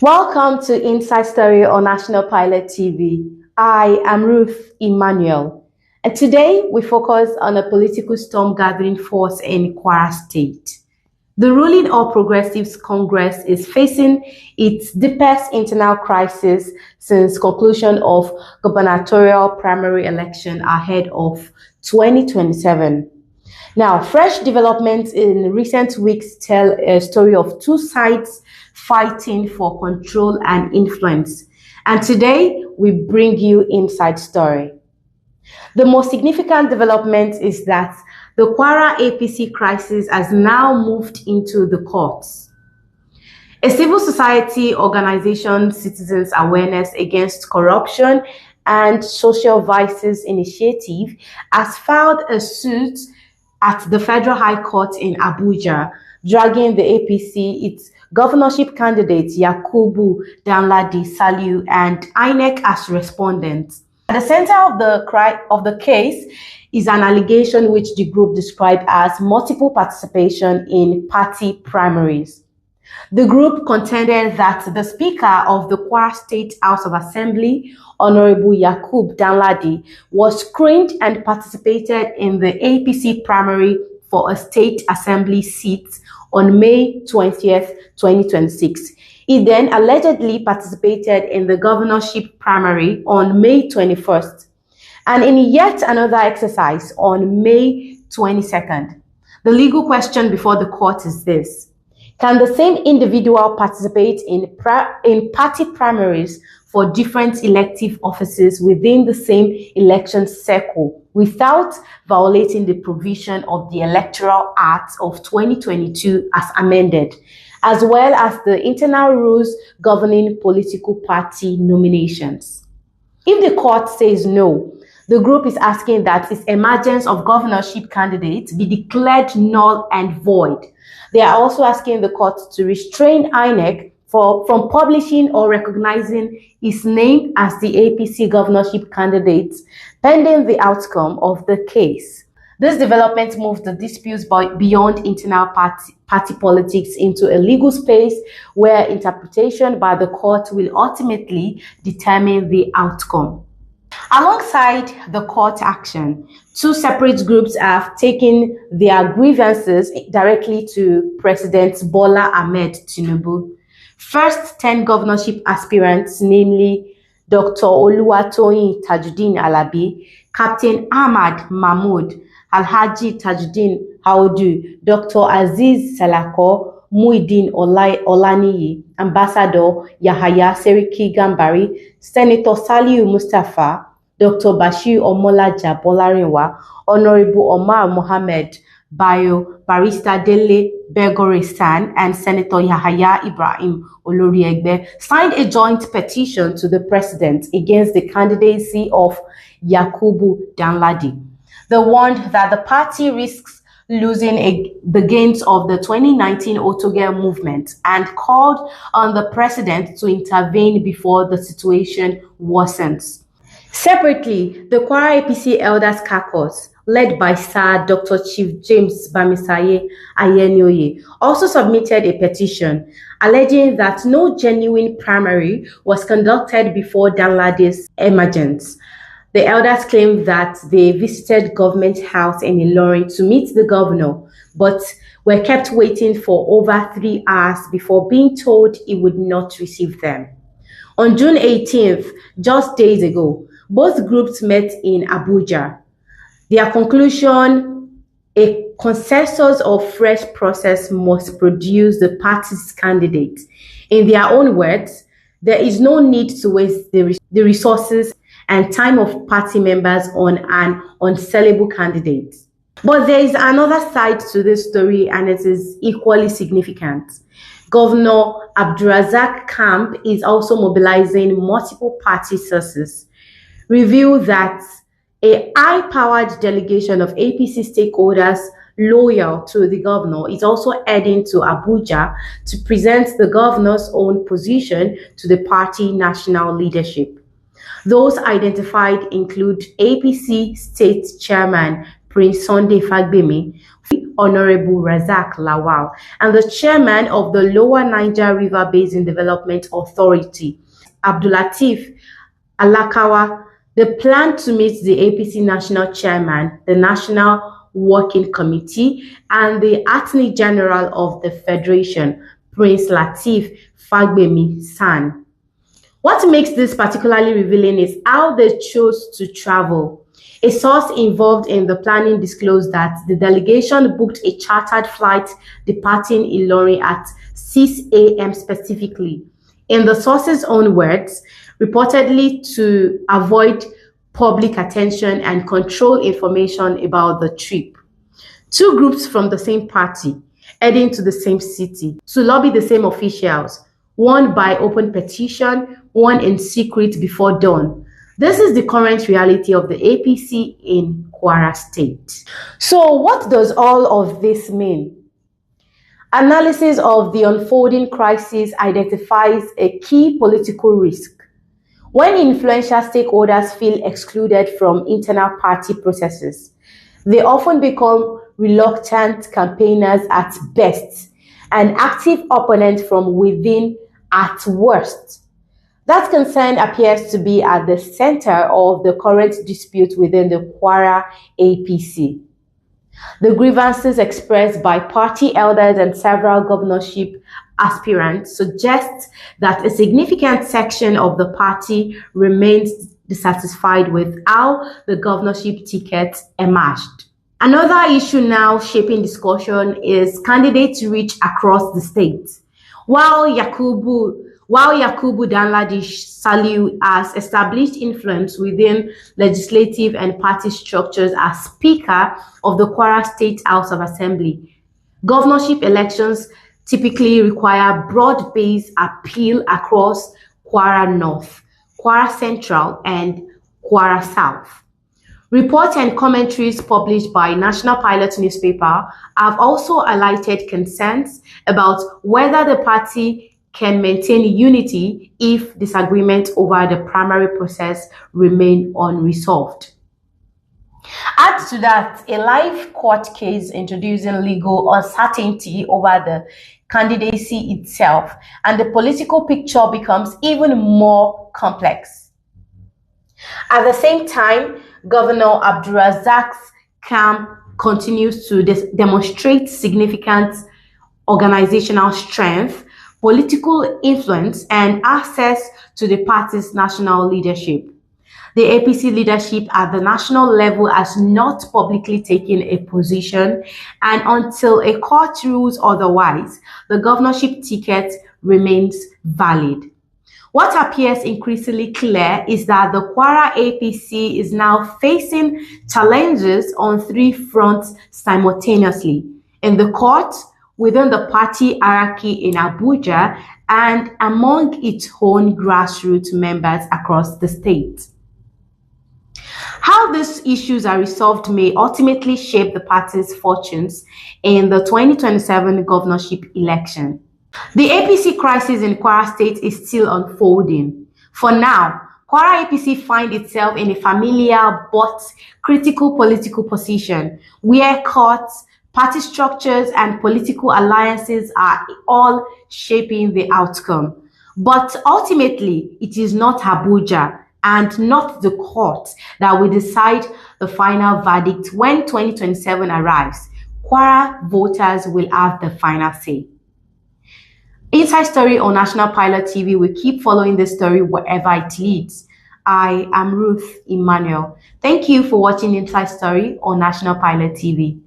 Welcome to Inside Story on National Pilot TV. I am Ruth Emmanuel, and today we focus on a political storm gathering force in Kwara State. The ruling All Progressives Congress is facing its deepest internal crisis since conclusion of gubernatorial primary election ahead of 2027. Now, fresh developments in recent weeks tell a story of two sides fighting for control and influence. And today, we bring you Inside Story. The most significant development is that the Kwara APC crisis has now moved into the courts. A civil society organization, Citizens Awareness Against Corruption and Social Vices Initiative, has filed a suit at the Federal High Court in Abuja, dragging the APC, its governorship candidates Yakubu Danladi Saliu and INEC as respondents. At the center of the case is an allegation which the group described as multiple participation in party primaries. The group contended that the Speaker of the Kwara State House of Assembly, Honorable Yakub Danladi, was screened and participated in the APC primary for a state assembly seat on May 20th, 2026. He then allegedly participated in the governorship primary on May 21st, and in yet another exercise on May 22nd. The legal question before the court is this: can the same individual participate in party primaries for different elective offices within the same election cycle without violating the provision of the Electoral Act of 2022 as amended, as well as the internal rules governing political party nominations? If the court says no, the group is asking that its emergence of governorship candidates be declared null and void. They are also asking the court to restrain INEC from publishing or recognizing his name as the APC governorship candidate pending the outcome of the case. This development moves the disputes beyond internal party politics into a legal space where interpretation by the court will ultimately determine the outcome. Alongside the court action, two separate groups have taken their grievances directly to President Bola Ahmed Tinubu. First 10 governorship aspirants, namely Dr. Oluwatoyin Tajuddin Alabi, Captain Ahmad Mahmood, Alhaji Tajuddin Audu, Dr. Aziz Salako, Muideen Olaniyi, Ambassador Yahaya Seriki Gambari, Senator Saliu Mustafa, Dr. Bashir Omolaja Bolarinwa, Honorable Omar Mohammed Bayo, Barrister Dele Begoresan, and Senator Yahaya Ibrahim Oloriegbe signed a joint petition to the president against the candidacy of Yakubu Danladi. They warned that the party risks losing the gains of the 2019 Otogel movement and called on the president to intervene before the situation worsens. Separately, the Kwara APC Elders Caucus, led by Sir Dr. Chief James Bamisaye Ayenioye, also submitted a petition alleging that no genuine primary was conducted before Danladi's emergence. The elders claimed that they visited Government House in Ilorin to meet the governor, but were kept waiting for over 3 hours before being told he would not receive them. On June 18th, just days ago, both groups met in Abuja. Their conclusion: a consensus of fresh process must produce the party's candidate. In their own words, there is no need to waste the resources and time of party members on an unsellable candidate. But there is another side to this story, and it is equally significant. Governor Abdulrazak Camp is also mobilizing multiple party sources. Reveal that a high-powered delegation of APC stakeholders loyal to the governor is also heading to Abuja to present the governor's own position to the party national leadership. Those identified include APC State Chairman Prince Sunday Fagbemi, Honorable Razak Lawal, and the chairman of the Lower Niger River Basin Development Authority, Abdulateef Alakawa. They plan to meet the APC national chairman, the National Working Committee, and the Attorney General of the Federation, Prince Lateef Fagbemi San. What makes this particularly revealing is how they chose to travel. A source involved in the planning disclosed that the delegation booked a chartered flight departing Ilorin at 6 a.m. specifically. In the source's own words, reportedly to avoid public attention and control information about the trip. Two groups from the same party heading to the same city to lobby the same officials, one by open petition, one in secret before dawn. This is the current reality of the APC in Kwara State. So what does all of this mean? Analysis of the unfolding crisis identifies a key political risk. When influential stakeholders feel excluded from internal party processes, they often become reluctant campaigners at best and active opponents from within at worst. That concern appears to be at the center of the current dispute within the Kwara APC. The grievances expressed by party elders and several governorship aspirants suggest that a significant section of the party remains dissatisfied with how the governorship ticket emerged. Another issue now shaping discussion is candidates' reach across the state. While Yakubu Danladi Saliu has established influence within legislative and party structures as Speaker of the Kwara State House of Assembly, governorship elections typically require broad-based appeal across Kwara North, Kwara Central, and Kwara South. Reports and commentaries published by National Pilot newspaper have also highlighted concerns about whether the party can maintain unity if disagreements over the primary process remain unresolved. Add to that a live court case introducing legal uncertainty over the candidacy itself, and the political picture becomes even more complex. At the same time, Governor Abdulrazak's camp continues to demonstrate significant organizational strength, political influence, and access to the party's national leadership. The APC leadership at the national level has not publicly taken a position, and until a court rules otherwise, the governorship ticket remains valid. What appears increasingly clear is that the Kwara APC is now facing challenges on three fronts simultaneously: in the court, within the party hierarchy in Abuja, and among its own grassroots members across the state. How these issues are resolved may ultimately shape the party's fortunes in the 2027 governorship election. The APC crisis in Kwara State is still unfolding. For now, Kwara APC finds itself in a familiar but critical political position where courts, party structures, and political alliances are all shaping the outcome. But ultimately, it is not Abuja and not the court that will decide the final verdict. When 2027 arrives, Kwara voters will have the final say. Inside Story on National Pilot TV will keep following this story wherever it leads. I am Ruth Emmanuel. Thank you for watching Inside Story on National Pilot TV.